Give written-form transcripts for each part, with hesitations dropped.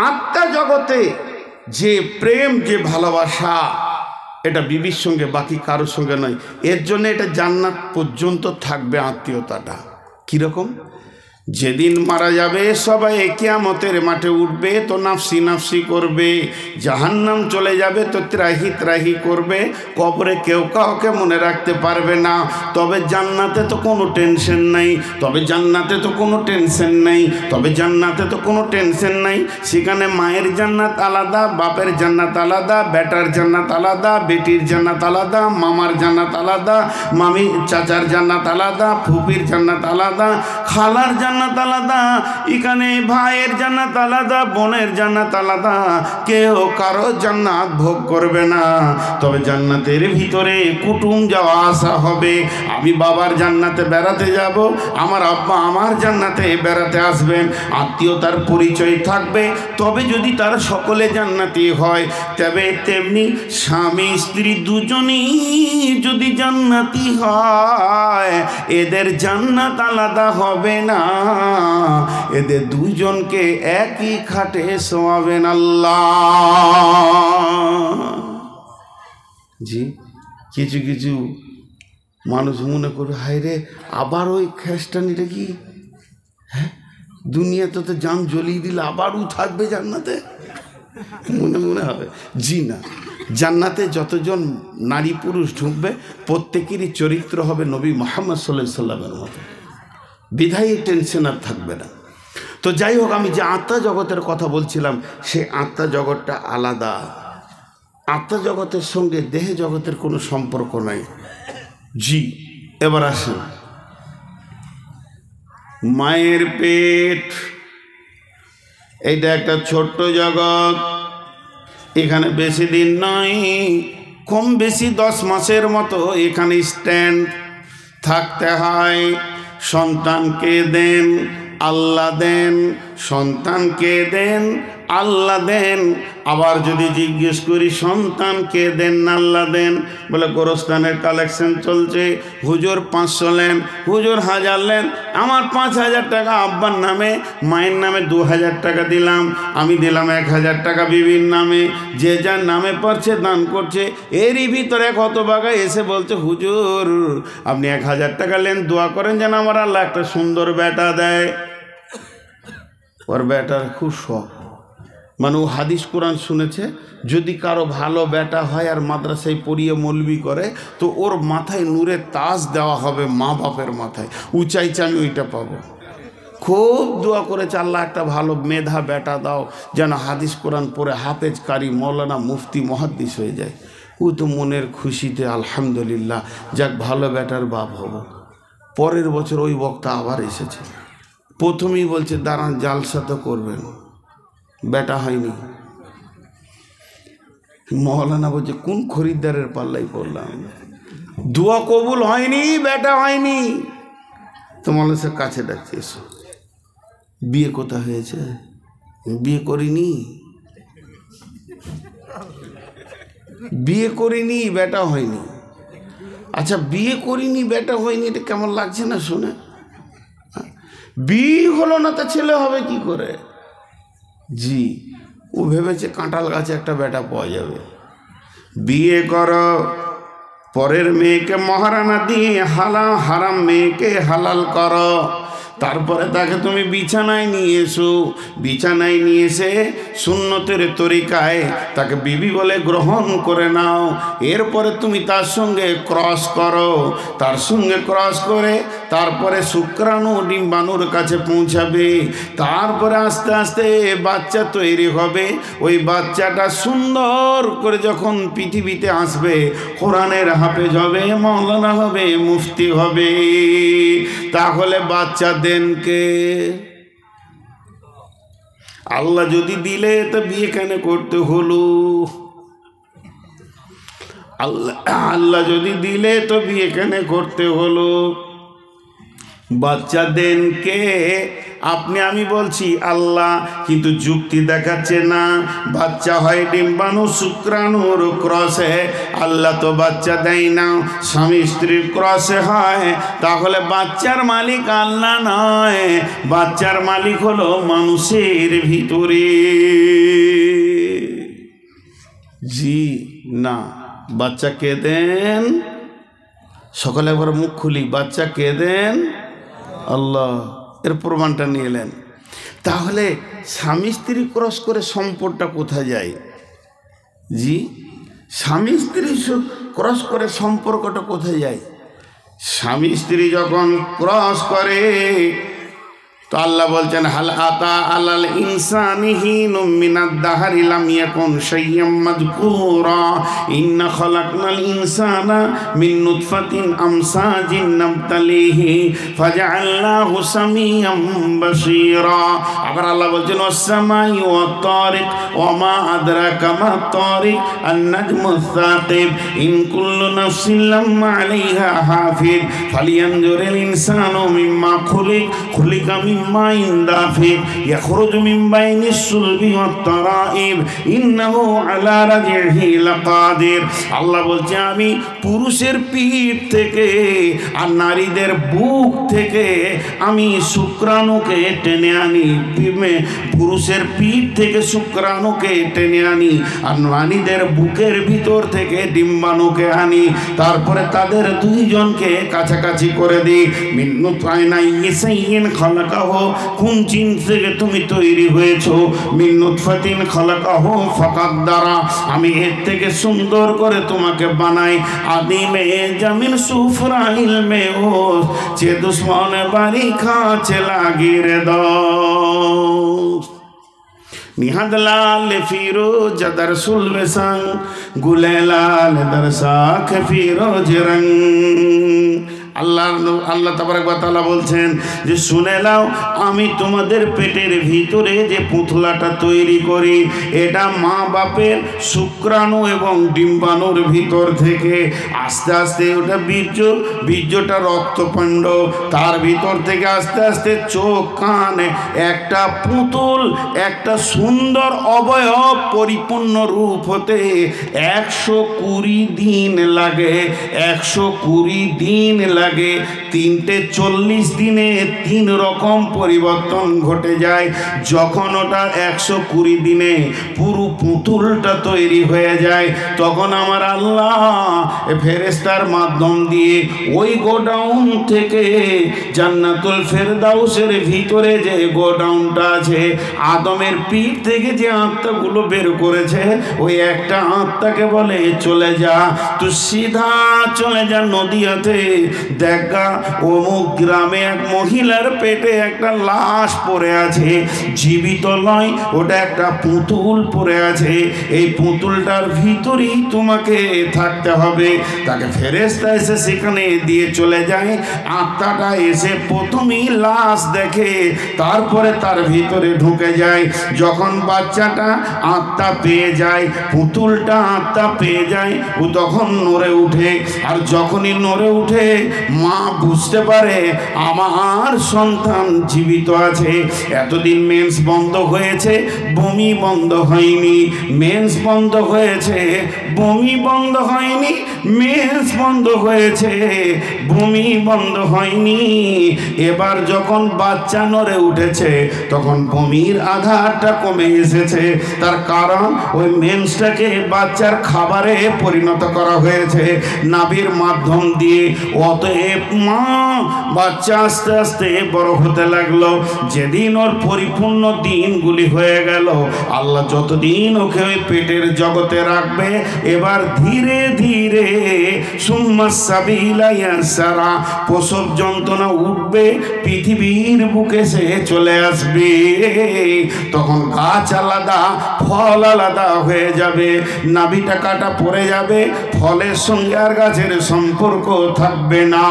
আত্মা জগতে যে প্রেম, যে ভালোবাসা, এটা বিবির সঙ্গে, বাকি কারোর সঙ্গে নয়। এর জন্য এটা জান্নাত পর্যন্ত থাকবে আত্মীয়তাটা। কীরকম? যেদিন মারা যাবে সবাই কিয়ামতের মাঠে উঠবে তো নাফসি নাফসি করবে, জাহান্নাম চলে যাবে তো ত্রাহি ত্রাহি করবে, কবরে কেউ কাউকে মনে রাখতে পারবে না। তবে জান্নাতে তো কোনো টেনশন নাই, তবে জান্নাতে তো কোনো টেনশন নাই, তবে জান্নাতে তো কোনো টেনশন নাই। সেখানে মায়ের জান্নাত আলাদা, বাপের জান্নাত আলাদা, বেটার জান্নাত আলাদা, বেটির জান্নাত আলাদা, মামার জান্নাত আলাদা, মামি চাচার জান্নাত আলাদা, ফুপির জান্নাত আলাদা, খালার জান্নাত আলাদা, এখানে ভাইয়ের জান্নাত আলাদা, বোনের জান্নাত আলাদা। কেউ কারো জান্নাত ভোগ করবে না। তবে জান্নাতের ভিতরে কুটুম যাওয়া আসা হবে। আমি বাবার জান্নাতে বেড়াতে যাব, আমার আব্বা আমার জান্নাতে বেড়াতে আসবেন, আত্মীয়তার পরিচয় থাকবে। তবে যদি তারা সকলে জান্নাতি হয়, তবে তেমনি স্বামী স্ত্রী দুজনই যদি জান্নাতি হয়, এদের জান্নাত আলাদা হবে না, এদের দুজনকে একই খাটে শোয়াবেন আল্লাহ। জি, কিছু কিছু মানুষ মনে করবে, হায় রে আবার ওই খ্রিস্টানিটা কি, হ্যাঁ দুনিয়াতে তো জান জ্বলিয়ে দিলে আবারও থাকবে জান্নাতে, মনে মনে হবে। জি না, জান্নাতে যতজন নারী পুরুষ ঢুকবে প্রত্যেকেরই চরিত্র হবে নবী মুহাম্মদ সাল্লাল্লাহু আলাইহি সাল্লামের মতো, বিধায়ী টেনশন আর থাকবে না। তো যাই হোক, আমি যে আত্মা জগতের কথা বলছিলাম, সেই আত্মা জগৎটা আলাদা। আত্মা জগতের সঙ্গে দেহ জগতের কোনো সম্পর্ক নাই। জি, এবার আসেন, মায়ের পেট এইটা একটা ছোট্ট জগৎ। এখানে বেশি দিন নয়, কম বেশি 10 মাসের মতো এখানে স্ট্যান্ড থাকতে হয়। সন্তানকে দেন, আল্লাহ দেন, সন্তানকে দেন, আল্লাহ দেন। আবার যদি জিজ্ঞেস করি সন্তানকে দেন না আল্লাহ দেন, বলে গোরস্থানের কালেকশন চলছে, হুজুর 500 নেন, হুজুর 1000 নেন। আমার 5000 টাকা আব্বার নামে, মায়ের নামে 2000 টাকা দিলাম, আমি দিলাম 1000 টাকা বিবির নামে। যে যার নামে পারছে দান করছে। এরই ভিতরে কত বাগা এসে বলছে, হুজুর আপনি 1000 টাকা নেন, দোয়া করেন যেন আমার আল্লাহ একটা সুন্দর বেটা দেয়। ওর বেটার খুব শখ, মানে ও হাদিস কোরআন শুনেছে, যদি কারো ভালো বেটা হয় আর মাদ্রাসায় পড়িয়ে মৌলবি করে, তো ওর মাথায় নূরের তাজ দেওয়া হবে মা বাপের মাথায়। চাইছে আমি ওইটা পাবো। খুব দোয়া করেছে, আল্লাহ একটা ভালো মেধা বেটা দাও, যেন হাদিস কোরআন পড়ে হাফেজ কারি মৌলানা মুফতি মুহাদ্দিস হয়ে যায়। ও তো মনের খুশিতে আলহামদুলিল্লাহ, যাক ভালো বেটার বাপ হব। পরের বছর ওই বক্তা আবার এসেছে, প্রথমেই বলছে দাঁড়ান জালসা তো করবেন, বেটা হয়নি। মৌলানা বলছে কোন খরিদ্দারের পাল্লাই পড়লাম, দোয়া কবুল হয়নি, বেটা হয়নি। তো মৌলানা কাছে ডাকছে, এসো। বিয়ে কোথা হয়েছে? বিয়ে করিনি, বিয়ে করিনি, বেটা হয়নি। আচ্ছা বিয়ে করিনি, বেটা হয়নি, এটা কেমন লাগছে না শুনে? বিয়ে হলো না তা ছেলে হবে কি করে? জি, ও ভেবেছে কাঁঠাল গাছে একটা বেটা পাওয়া যাবে। বিয়ে করো, পরের মেয়েকে মহারানা দিয়ে হারাম মেয়েকে হালাল করো, তারপরে তাকে তুমি বিছানায় নিয়ে এসো। বিছানায় নিয়ে এসে সুন্নতের তরিকায় তাকে বিবি বলে গ্রহণ করে নাও। এরপরে তুমি তার সঙ্গে ক্রস করো, তার সঙ্গে ক্রস করে তারপরে শুক্রাণু ডিম্বাণুর কাছে পৌঁছাবে। তারপরে আস্তে আস্তে বাচ্চা তৈরি হবে। ওই বাচ্চাটা সুন্দর করে যখন পৃথিবীতে আসবে, কোরআনের হাফেজ হবে, মৌলানা হবে, মুফতি হবে। তাহলে বাচ্চা দেন কে? আল্লাহ যদি দিলে তো বিয়ে কেন করতে হলো? আল্লাহ যদি দিলে তো বিয়ে কেন করতে হলো? বাচ্চা দেন কে? আপনি আমি বলছি আল্লাহ, কিন্তু যুক্তি দেখাচ্ছে না। বাচ্চা হয় ডিম্বাণু শুক্রাণুর ক্রসে, আল্লাহ তো বাচ্চা দেয় না, স্বামী স্ত্রীর ক্রসে হয়। তাহলে বাচ্চার মালিক আল্লাহ নয়, বাচ্চার মালিক হলো মানুষের ভিতরে। জি না। বাচ্চা কে দেন? সকলে একবার মুখ খুলি, বাচ্চা কে দেন? আল্লাহ। এর প্রমাণটা নিয়ে এলেন। তাহলে স্বামী স্ত্রী ক্রস করে সম্পর্কটা কোথায় যায়? জি, স্বামী স্ত্রী ক্রস করে সম্পর্কটা কোথায় যায়? স্বামী স্ত্রী যখন ক্রস করে তো আল্লাহ বলছেন, হাল আতা আলাল ইনসানি হিনুম মিনাদ দাহরি লাম ইয়াকুন শাইয়্যাম মাযকুরা ইন্না খালাকনাল ইনসানা মিন নুতফাতিন আমসাজিন নাবতালিহি ফাজআলনাহু সামিয়াম বাসীরা। আবার আল্লাহ বলছেন, ওয়াস সামাই ওয়াত তারিক ওয়া মা আদরাকা মাত তারিক আন-নাজমুস সাকিব ইন কুল্লু নাফসিন লাম্মা আলাইহা হাফিজ ফালিয়ানজুরিল ইনসানু মিম্মা খুলিকা মাইন দাফিক ইয়াখরুজু মিন বাইনিস সুলবি ওয়াত তারাইব ইন্নাহু আলা রাজিহি লাকাদির। আল্লাহ বলছে, আমি পুরুষের পিঠ থেকে আর নারীদের বুক থেকে আমি শুক্রাণুকে টেনে আনি। পুরুষের পিঠ থেকে শুক্রাণুকে টেনে আনি আর নারীদের বুকের ভিতর থেকে ডিম্বাণুকে আনি। তারপরে তাদের দুইজনকে কাছাকাছি করে দিই। মিন নুতফাতিন খালাকাহু, কোন জিন থেকে তুমি তৈরি হয়েছো? মিন নুতফাতিন খালাকাহু ফাকাদ্দারা, আমি এর থেকে সুন্দর করে তোমাকে বানাই। আদিমে জামিন সুফরা ইলমে ও যে দুশ্মন বাড়ি খাচে লাগিরে দাও। নিহাদ লাল ফিরোজ দর সুলবে সং গুলে লাল দর শাখ ফিরোজ রং। আল্লাহ তাবারক ওয়া তাআলা বলছেন যে, শুনে নাও, আমি তোমাদের পেটের ভিতরে যে পুতলাটা তৈরি করি, এটা মা বাপের শুক্রাণু এবং ডিম্বাণুর ভিতর থেকে আস্তে আস্তে ওটা বীর্যটা রক্তপিণ্ড, তার ভিতর থেকে আস্তে আস্তে চোখ কান, একটা পুতুল, একটা সুন্দর অবয়ব পরিপূর্ণ রূপ হতে 120 দিন লাগে। 120 দিন লাগে। 340 দিনে 3 রকম পরিবর্তন ঘটে যায়। যখন ওটা 120 দিনে পুরো পুতুলটা তৈরি হয়ে যায়, তখন আমার আল্লাহ ফেরেশতার মাধ্যম দিয়ে ওই গোডাউন থেকে জান্নাতুল ফেরদাউসের ভিতরে যে গোডাউনটা আছে, আদমের পিঠ থেকে যে আত্মাগুলো বের করেছে, ওই একটা আত্মাকে বলে, চলে যা, তুই সিধা চলে যা নদিয়াতে, দেখা অমুক গ্রামে এক মহিলার পেটে একটা লাশ পড়ে আছে, জীবিত নয়, ওটা একটা পুতুল পড়ে আছে, এই পুতুলটার ভিতরেই তোমাকে থাকতে হবে। তাকে ফেরেশতা এসে সেখানে দিয়ে চলে যায়। আত্মাটা এসে প্রথমেই লাশ দেখে, তারপরে তার ভিতরে ঢুকে যায়। যখন বাচ্চাটা আত্মা পেয়ে যায়, পুতুলটা আত্মা পেয়ে যায়, ও তখন নড়ে উঠে। আর যখনই নড়ে উঠে, মা বুঝতে পারে আমার সন্তান জীবিত আছে। এতদিন মেন্স বন্ধ হয়েছে, বমি বন্ধ হয়নি, মেন্স বন্ধ হয়েছে, বমি বন্ধ হয়নি, মেন্স বন্ধ হয়েছে, বমি বন্ধ হয়নি। এবার যখন বাচ্চা নড়ে উঠেছে, তখন বমির আঘাতটা কমে এসেছে। তার কারণ ওই মেন্সটাকে বাচ্চার খাবারে পরিণত করা হয়েছে নাভির মাধ্যম দিয়ে। অতএব মা বাচ্চা আস্তে আস্তে বড় হতে লাগলো। যেদিন ওর পরিপূর্ণ দিনগুলি হয়ে গেল, আল্লাহ যতদিন ওকে ওই পেটের জগতে রাখবে, এবার ধীরে ধীরে সুম্মা সাবিলা ইয়াসারা, প্রসব যন্ত্রণা উঠবে, পৃথিবীর বুকে সে চলে আসবে। তখন গাছ আলাদা, ফল আলাদা হয়ে যাবে, নাভিটা কাটা পড়ে যাবে, ফলের সঙ্গে আর গাছের সম্পর্ক থাকবে না।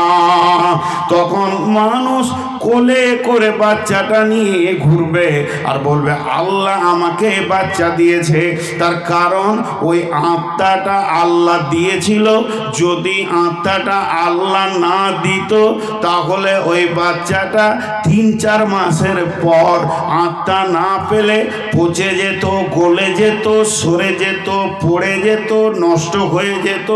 তখন মানুষ কোলে করে বাচ্চাটা নিয়ে ঘুরবে আর বলবে, আল্লাহ আমাকে বাচ্চা দিয়েছে। তার কারণ ওই আত্মাটা আল্লাহ দিয়েছিল। যদি আত্মাটা আল্লাহ না দিত, তাহলে ওই বাচ্চাটা 3-4 মাসের পর আত্মা না পেলে পচে যেত, গলে যেত, সরে যেত, পড়ে যেত, নষ্ট হয়ে যেত।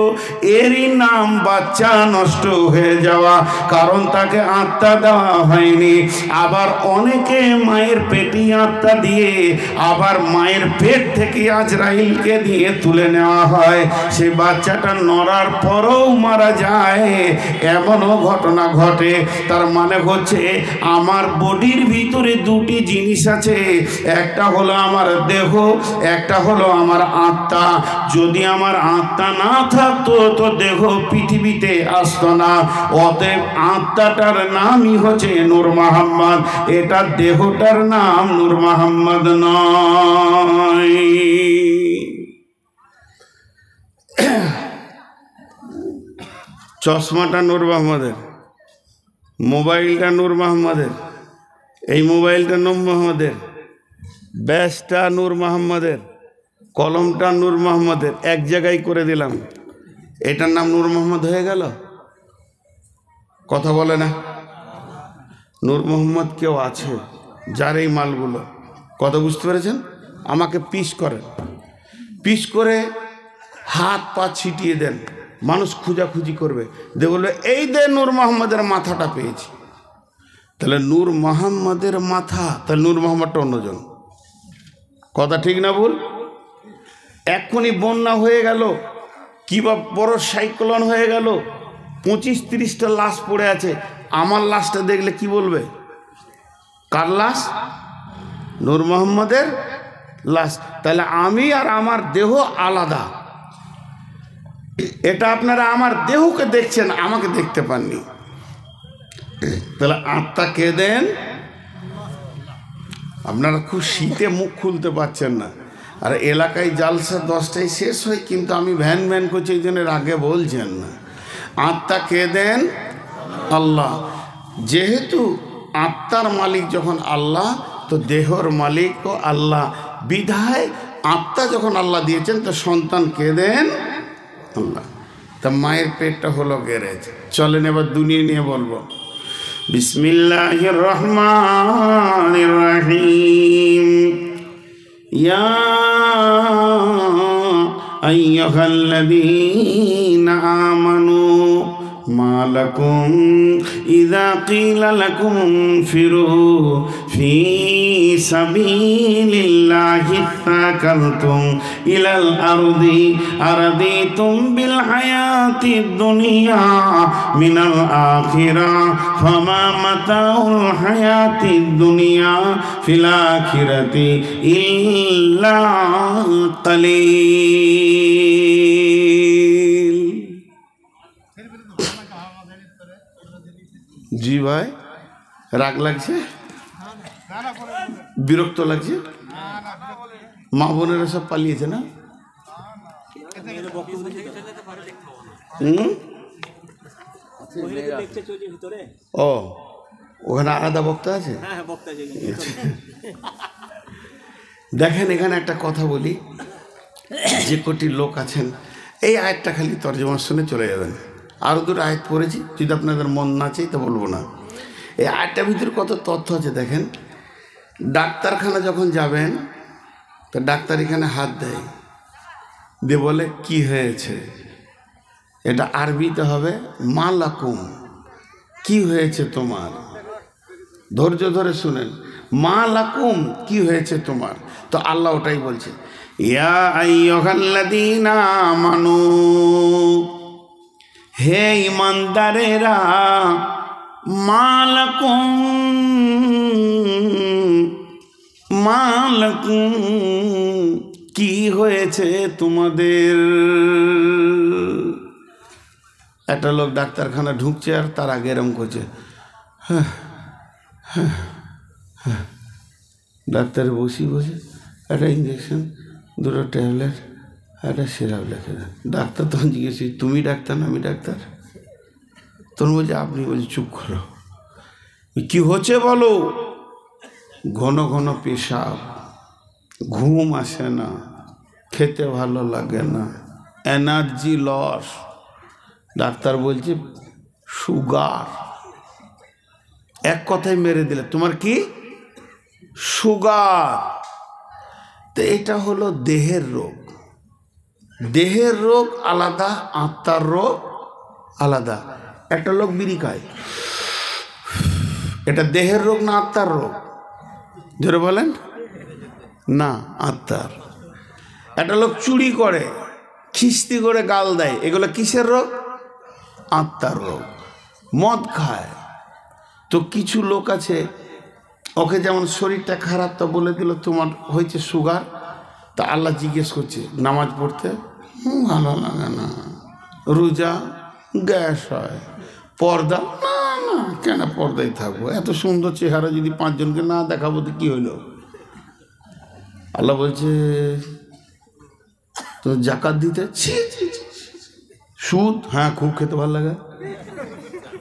এরই নাম বাচ্চা নষ্ট হয়ে যাওয়া, কারণ তাকে আত্মা দেওয়া হয়নি। আবার অনেকে মায়ের পেটে আত্মা দিয়ে আবার মায়ের পেট থেকে আজরাইলকে দিয়ে তুলে নেওয়া হয়, সে বাচ্চাটা নড়ার পরেও মারা যায়, এমনও ঘটনা ঘটে। তার মানে হচ্ছে আমার বডির ভিতরে দুটি জিনিস আছে, একটা হলো আমার দেহ, একটা হলো আমার আত্মা। যদি আমার আত্মা না থাকতো তো দেহ পৃথিবীতে আসতো না। অতএব আত্মাটার নামই হচ্ছে নূর মোহাম্মদ, এটা দেহটার নাম নূর মোহাম্মদ নয়। চশমাটা নূর মোহাম্মদের, মোবাইলটা নূর মোহাম্মদের, এই মোবাইলটা নূর মোহাম্মদের, ব্যাসটা নূর মোহাম্মদের, কলমটা নূর মোহাম্মদের, এক জায়গায় করে দিলাম, এটার নাম নূর মোহাম্মদ হয়ে গেল? কথা বলে না? নূর মোহাম্মদ কেউ আছে যার এই মালগুলো, কথা বুঝতে পেরেছেন? আমাকে পিস করেন, পিস করে হাত পা ছিটিয়ে দেন, মানুষ খুঁজাখুঁজি করবে, দে বলবে এই দে নূর মোহাম্মদের মাথাটা পেয়েছি। তাহলে নূর মোহাম্মদের মাথা, তাহলে নূর মোহাম্মদটা অন্যজন। কথা ঠিক না ভুল? এক্ষুনি বন্যা হয়ে গেল, কিংবা বড় সাইক্লোন হয়ে গেল, 25-30টা লাশ পড়ে আছে, আমার লাশটা দেখলে কি বলবে? কার লাশ? নূর মোহাম্মদের লাশ। তাহলে আমি আর আমার দেহ আলাদা। এটা আপনারা আমার দেহকে দেখছেন, আমাকে দেখতে পাননি। তাহলে আত্মা কে দেন? আপনারা খুব শীতে মুখ খুলতে পারছেন না, আর এলাকায় জালসা 10টায় শেষ হয়, কিন্তু আমি ভ্যান ভ্যান করছি, এই জন্য আগে বলছেন না। আত্মা কে দেন? আল্লাহ। যেহেতু আত্মার মালিক যখন আল্লাহ, তো দেহর মালিকও আল্লাহ, বিধায় আত্মা যখন আল্লাহ দিয়েছেন, তো সন্তান কে দেন? আল্লাহ। তা মায়ের পেটটা হলো গ্যারেজ। চলেন এবার দুনিয়া নিয়ে বলবো। বিসমিল্লাহির রহমানির রহিম। ইয়া আইয়ুহাল্লাযীনা আমানু মা লাকুম ইযা ক্বিলা লাকুম ইনফিরু ফী সাবিলিল্লাহি তাকালতুম ইলাল আরদি আরাদিতুম বিল হায়াতিদ দুনিয়া মিনাল আখিরা ফামা মাতাউল হায়াতিদ দুনিয়া ফিল আখিরাতি ইল্লা কালিল। জি ভাই, রাগ লাগছে? বিরক্ত লাগছে? মা বোনেরা সব পালিয়েছে না? ও, ওখানে আলাদা বক্তা আছে? দেখেন, এখানে একটা কথা বলি, যে কোটি লোক আছেন, এই আয়াতটা খালি তর্জমা শুনে চলে যাবেন। আরও দুটো আয়াত পড়েছি, যদি আপনাদের মন না চাই তো বলবো না। এই আয়াতটার ভিতরে কত তথ্য আছে দেখেন। ডাক্তারখানা যখন যাবেন, তো ডাক্তার এখানে হাত দেয়, দিয়ে বলে কি হয়েছে, এটা আরবিতে হবে মা লাকুম, কি হয়েছে তোমার। ধৈর্য ধরে শুনেন, মা লাকুম, কি হয়েছে তোমার। তো আল্লাহ ওটাই বলছে, ইয়া আইয়ুহাল্লাযীনা আমানু, হে ইমানদারেরা, মা লাকুম, মা লাকুম, কি হয়েছে তোমাদের। একটা লোক ডাক্তারখানা ঢুকছে, আর তার আগে এরম করছে, হ্যাঁ হ্যাঁ হ্যাঁ। ডাক্তার বসি বসে একটা ইঞ্জেকশন, দুটো ট্যাবলেট, একটা সিরাপ লিখে দেন। ডাক্তার তখন জিজ্ঞেস, তুমি ডাক্তার না আমি ডাক্তার? তখন বলছে আপনি। বলছে চুপ করো, কি হচ্ছে বলো। ঘন ঘন পেশাব, ঘুম আসে না, খেতে ভালো লাগে না, এনার্জি লস। ডাক্তার বলছে সুগার। এক কথায় মেরে দিলে, তোমার কি সুগার। তো এটা হলো দেহের রোগ। দেহের রোগ আলাদা, আত্মার রোগ আলাদা। একটা লোক বিড়ি খায়, এটা দেহের রোগ না আত্মার রোগ? জোরে বলেন না, আত্মার। একটা লোক চুরি করে, খিস্তি করে গাল দেয়, এগুলো কিসের রোগ? আত্মার রোগ। মদ খায়, তো কিছু লোক আছে ওকে যেমন শরীরটা খারাপ, তো বলে দিল তোমার হয়েছে সুগার, তা আল্লাহ জিজ্ঞেস করছে নামাজ পড়তে, ভালো লাগে না। রোজা, গ্যাস হয়। পর্দা, না না, কেন পর্দায় থাকবো, এত সুন্দর চেহারা যদি 5 জনকে না দেখাবো তো কি হইল? আল্লাহ বলছে তো জাকাত দিতে, সুদ, হ্যাঁ খুব খেতে ভালো লাগে,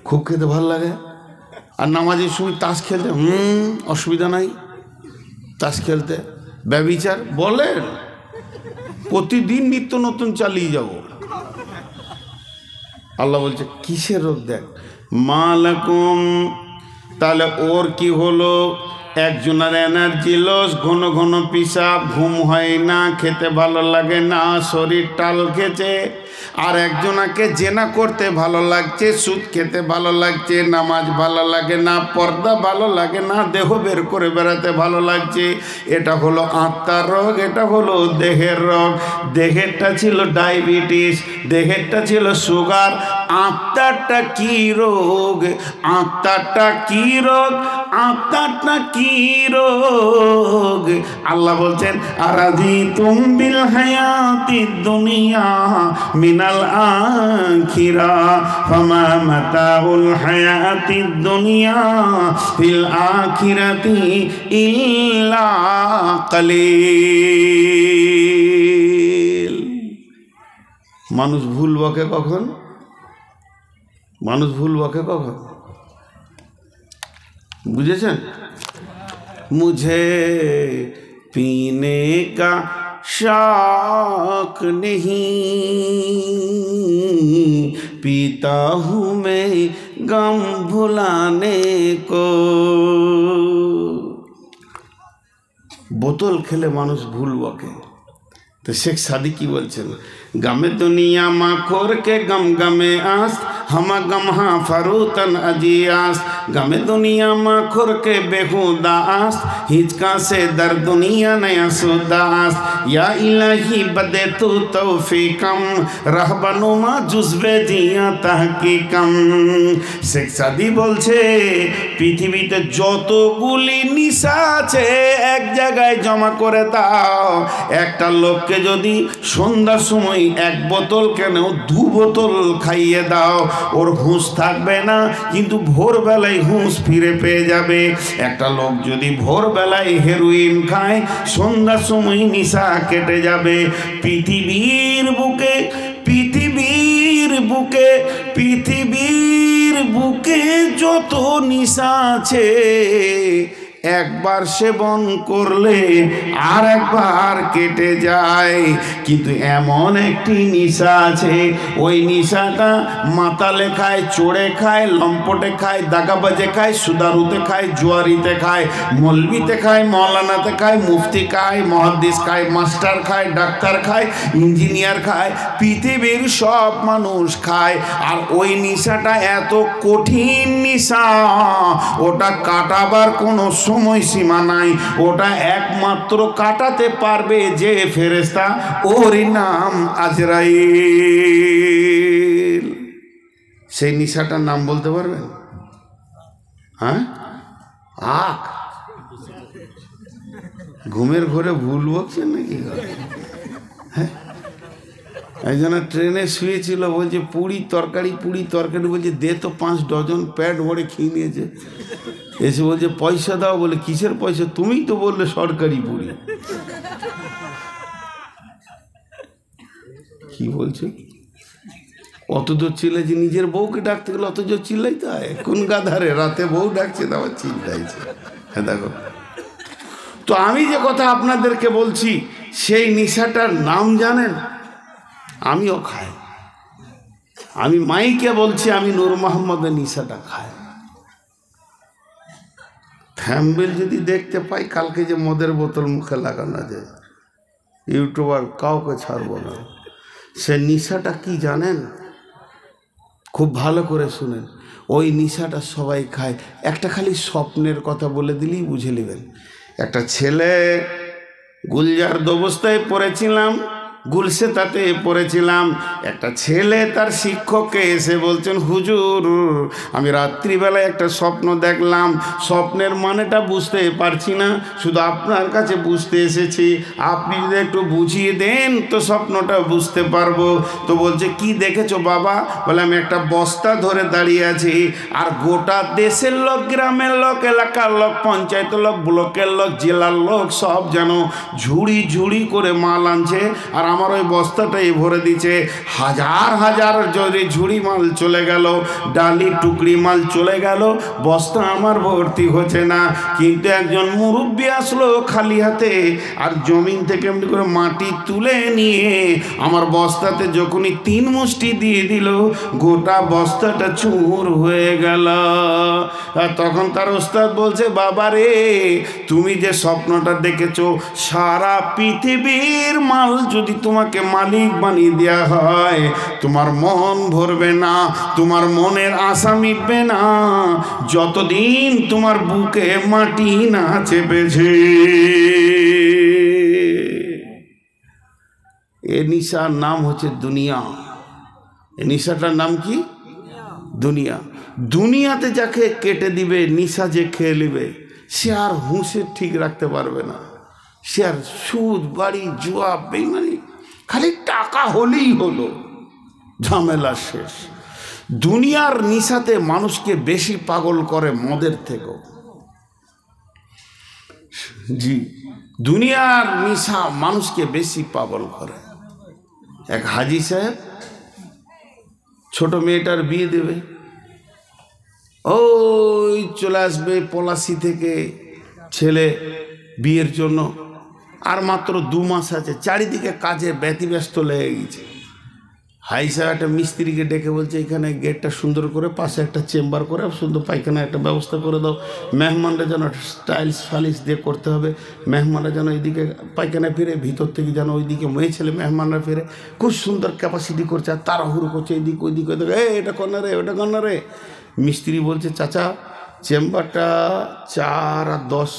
খুব খেতে ভালো লাগে। আর নামাজের সময় তাস খেলতে, অসুবিধা নাই তাস খেলতে। ব্যভিচার বলেন, প্রতিদিন নিত্য নতুন চালিয়ে যাব। আল্লাহ বলছে কিসের রোগ দেখ, মালাকুম। তাহলে ওর কি হলো? একজনের এনার্জি লস, ঘন ঘন পিসাব, ঘুম হয় না, খেতে ভালো লাগে না, শরীর টাল খেছে। আর একজনাকে জেনা করতে ভালো লাগছে, সুদ খেতে ভালো লাগছে, নামাজ ভালো লাগে না, পর্দা ভালো লাগে না, দেহ বের করে বেড়াতে ভালো লাগছে। এটা হলো আত্মার রোগ, এটা হলো দেহের রোগ। দেহেরটা ছিল ডায়াবেটিস, দেহেরটা ছিল সুগার। আত্মারটা কি রোগ? আত্মারটা কি রোগ? আত্মারটা কি রোগ? আল্লাহ বলছেন আরাজি তুমবিল হায়াতি দুনিয়া মিনাল আখিরা ফামা মাতাউল হায়াতি দুনিয়া ফিল আখিরাতি ইল্লা কালিল। মানুষ ভুল বকে কখন? মানুষ ভুল বকে কখন? বুঝেছেন? মুঝে पीने का शौक नहीं, पीता हूँ मैं गम भुलाने को। বোতল খেলে মানুষ ভুল বকে। तो शेख सादी की बोलছেন, गम दुनिया माखोर के गम गमे आस, हम गम हाँ फरूतन अजियास। गम दुनिया माखोर के बेहुदा आस, हिचका से दर दुनिया नया सुदास। या इलाही बदे तू तौफीकम, रहबनुमा जुज़बे जिया तहकीकम। शेख सादी বলছে পৃথিবীতে যতগুলি নিশা আছে এক জায়গায় জমা করে দাও। একটা লোককে যদি সন্ধ্যার সময় 1 বোতল কেন 2 বোতল খাইয়ে দাও, ওর হুঁশ থাকবে না, কিন্তু ভোরবেলায় হুঁশ ফিরে পেয়ে যাবে। একটা লোক যদি ভোরবেলায় হেরোইন খায়, সন্ধ্যার সময় নিশা কেটে যাবে। পৃথিবীর বুকে, পৃথিবীর বুকে, পৃথিবীর বুকে যত নিশা আছে একবার সেবন করলে আর একবার কেটে যায়। কিন্তু এমন একটি নিশা আছে, ওই নিশাটা মাতালে খায়, চোরে খায়, লম্পটে খায়, দাগাবাজে খায়, সুদারুতে খায়, জুয়ারিতে খায়, মলবিতে খায়, মৌলানাতে খায়, মুফতি খায়, মহাদ্দিস খায়, মাস্টার খায়, ডাক্তার খায়, ইঞ্জিনিয়ার খায়, পৃথিবীর সব মানুষ খায়। আর ওই নিশাটা এত কঠিন নিশা, ওটা কাটাবার কোনো সময়সীমা নাই। ওটা একমাত্র কাটাতে পারবে যে ফেরেশতা, ওর নাম আজরাইল। সেই নিশাটার নাম বলতে পারবেন? হ্যাঁ, আখ। ঘুমের ঘরে ভুল বকছেন নাকি? হ্যাঁ, একজন ট্রেনে শুয়েছিল, বলছে পুরি তরকারি, পুরি তরকারি, বলছে দে তো 5 ডজন, প্যাট ভরে খেয়ে নিয়েছে। এসে বলছে পয়সা দাও, বলে কিসের পয়সা? তুমিই তো বললে সরকারি পুরি। কি বলছে? অত জোর চিল্লাইছে, নিজের বউকে ডাকতে গেলে অত জোর চিল্লাইতে হয়? কোন গাধারে রাতে বউ ডাকছে, আবার চিল্লাইছে। হ্যাঁ দেখো তো, আমি যে কথা আপনাদেরকে বলছি সেই নেশাটার নাম জানেন? আমিও খাই। আমি মাইকে বলছি, আমি নূর মোহাম্মদের নেশাটা খাই। থ্যাম্বেল যদি দেখতে পাই কালকে, যে মদের বোতল মুখে লাগানো যায়, ইউটিউবার কাউকে ছাড়বো না। সে নেশাটা কি জানেন? খুব ভালো করে শুনেন, ওই নিশাটা সবাই খায়। একটা খালি স্বপ্নের কথা বলে দিলেই বুঝে নেবেন। একটা ছেলে, গুলজার অবস্থায় পড়েছিলাম, গুলসেতাতে পড়েছিলাম। একটা ছেলে তার শিক্ষককে এসে বলছেন, হুজুর আমি রাত্রিবেলায় একটা স্বপ্ন দেখলাম, স্বপ্নের মানেটা বুঝতে পারছি না, শুধু আপনার কাছে বুঝতে এসেছি, আপনি যদি একটু বুঝিয়ে দেন তো স্বপ্নটা বুঝতে পারবো। তো বলছে, কি দেখেছো বাবা? বলে, আমি একটা বস্তা ধরে দাঁড়িয়ে আছি, আর গোটা দেশের লোক, গ্রামের লোক, এলাকার লোক, পঞ্চায়েতের লোক, ব্লকের লোক, জেলার লোক সব যেন ঝুড়ি ঝুড়ি করে মাল আনছে, আর আমার ওই বস্তাটাই ভরে দিচ্ছে। হাজার হাজার যদি ঝুড়ি মাল চলে গেল, ডালি টুকরি মাল চলে গেল, বস্তা আমার ভর্তি হচ্ছে না। কিন্তু একজন মুরব্বী আসলো খালি হাতে, আর জমিন থেকে এমনি করে মাটি তুলে নিয়ে আমার বস্তাতে যখনই 3 মুষ্টি দিয়ে দিল, গোটা বস্তাটা চুর হয়ে গেল। আর তখন তার ওস্তাদ বলছে, বাবা রে, তুমি যে স্বপ্নটা দেখেছো, সারা পৃথিবীর মাল যদি তোমাকে মালিক বানিয়ে দেওয়া হয়, তোমার মন ভরবে না, তোমার মনের আশা মিটবে না, যতদিন তোমার বুকে মাটি না চেপেছে। এ নিশার নাম হচ্ছে দুনিয়া। এ নিশাটার নাম কি? দুনিয়া। দুনিয়াতে যাকে কেটে দিবে, নিশা যে খেয়ে নেবে, সে আর হুঁশে ঠিক রাখতে পারবে না। সে আর সুদ, বাড়ি, জুয়া, বেইমানি, খালি টাকা হলেই হলো, ঝামেলা শেষ। দুনিয়ার নিশাতে মানুষকে বেশি পাগল করে মদের থেকেও। জি, দুনিয়ার নিশা মানুষকে বেশি পাগল করে। এক হাজি সাহেব ছোট মেয়েটার বিয়ে দেবে, ওই চলে আসবে পলাশি থেকে ছেলে বিয়ের জন্য, আর মাত্র 2 মাস আছে, চারিদিকে কাজে ব্যতিব্যস্ত লেগে গেছে। হাই সাহেব একটা মিস্ত্রিকে ডেকে বলছে, এখানে গেটটা সুন্দর করে, পাশে একটা চেম্বার করে সুন্দর পায়খানা একটা ব্যবস্থা করে দাও, মেহমানরা যেন স্টাইলস ফালিশ দিয়ে করতে হবে, মেহমানরা যেন এইদিকে পায়খানা ফিরে, ভিতর থেকে যেন ওইদিকে মেয়ে ছেলে মেহমানরা ফিরে, খুব সুন্দর ক্যাপাসিটি করছে, আর তাড়াহুড়ো করছে এইদিক ওইদিক ওইদিকে, এটা কর না রে, ওটা কর না রে। মিস্ত্রি বলছে, চাচা চেম্বারটা 4 আর 10,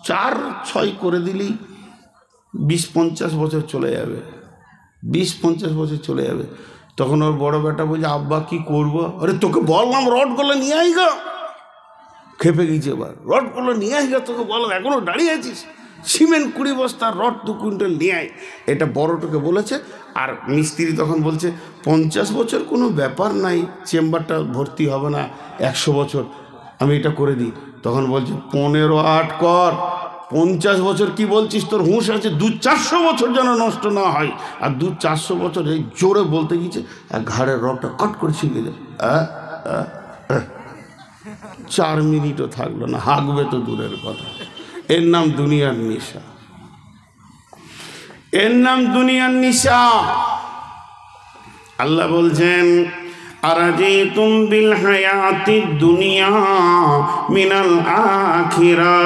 4-6 করে দিলেই 20-50 বছর চলে যাবে, 20-50 বছর চলে যাবে। তখন ওর বড় বেটা বলছে, আব্বা কি করবো? আরে তোকে বললাম রডগুলো নিয়ে আই গা। খেপে গেছে এবার, রডগুলো নিয়ে আই গা, তোকে বললাম, এখনো দাঁড়িয়ে আছিস? সিমেন্ট 20 বস্তা, রড 2 কুইন্টাল নিয়ে আয়। এটা বড়টাকে বলেছে। আর মিস্ত্রি তখন বলছে, 50 বছর কোনো ব্যাপার নাই, চেম্বারটা ভর্তি হবে না, 100 বছর আমি এটা করে দিই। তখন বলছে, 15-8 কর। 50 বছর কি বলছিস? তোর হুঁশ আছে? 200-400 বছর যেন নষ্ট না হয়। আর 200-400 বছর এই জোরে বলতে গিয়েছে, আর ঘাড়ের রগটা কট করে ছিঁড়ে যায়। 4 মিনিটও থাকলো না, হাঁকবে তো দূরের কথা। এর নাম দুনিয়ার নেশা, এর নাম দুনিয়ার নেশা। আল্লাহ বলছেন, আরাজিতুম বিল হায়াতিদ দুনিয়া মিনাল আখিরা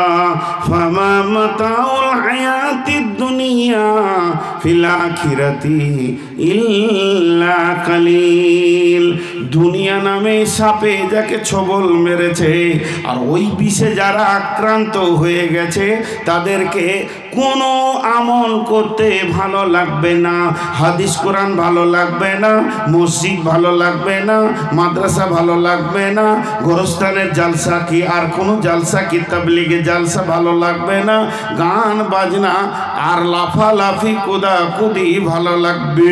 ফামা মাতাউল হায়াতিদ দুনিয়া ফিল আখিরাতি ইল্লা কালিল। দুনিয়া নামে সাপে যাকে ছবল মেরেছে, আর ওই বিষে যারা আক্রান্ত হয়ে গেছে, তাদেরকে কোনো আমল করতে ভালো লাগবে না, হাদিস কোরআন ভালো লাগবে না, মসজিদ ভালো লাগবে না, মাদ্রাসা ভালো লাগবে না, গোরস্থানের জালসা কি আর কোনো জালসা কি তাবলীগের জালসা ভালো লাগবে না, গান বাজনা আর লাফালাফি কুদাকুদি ভালো লাগবে।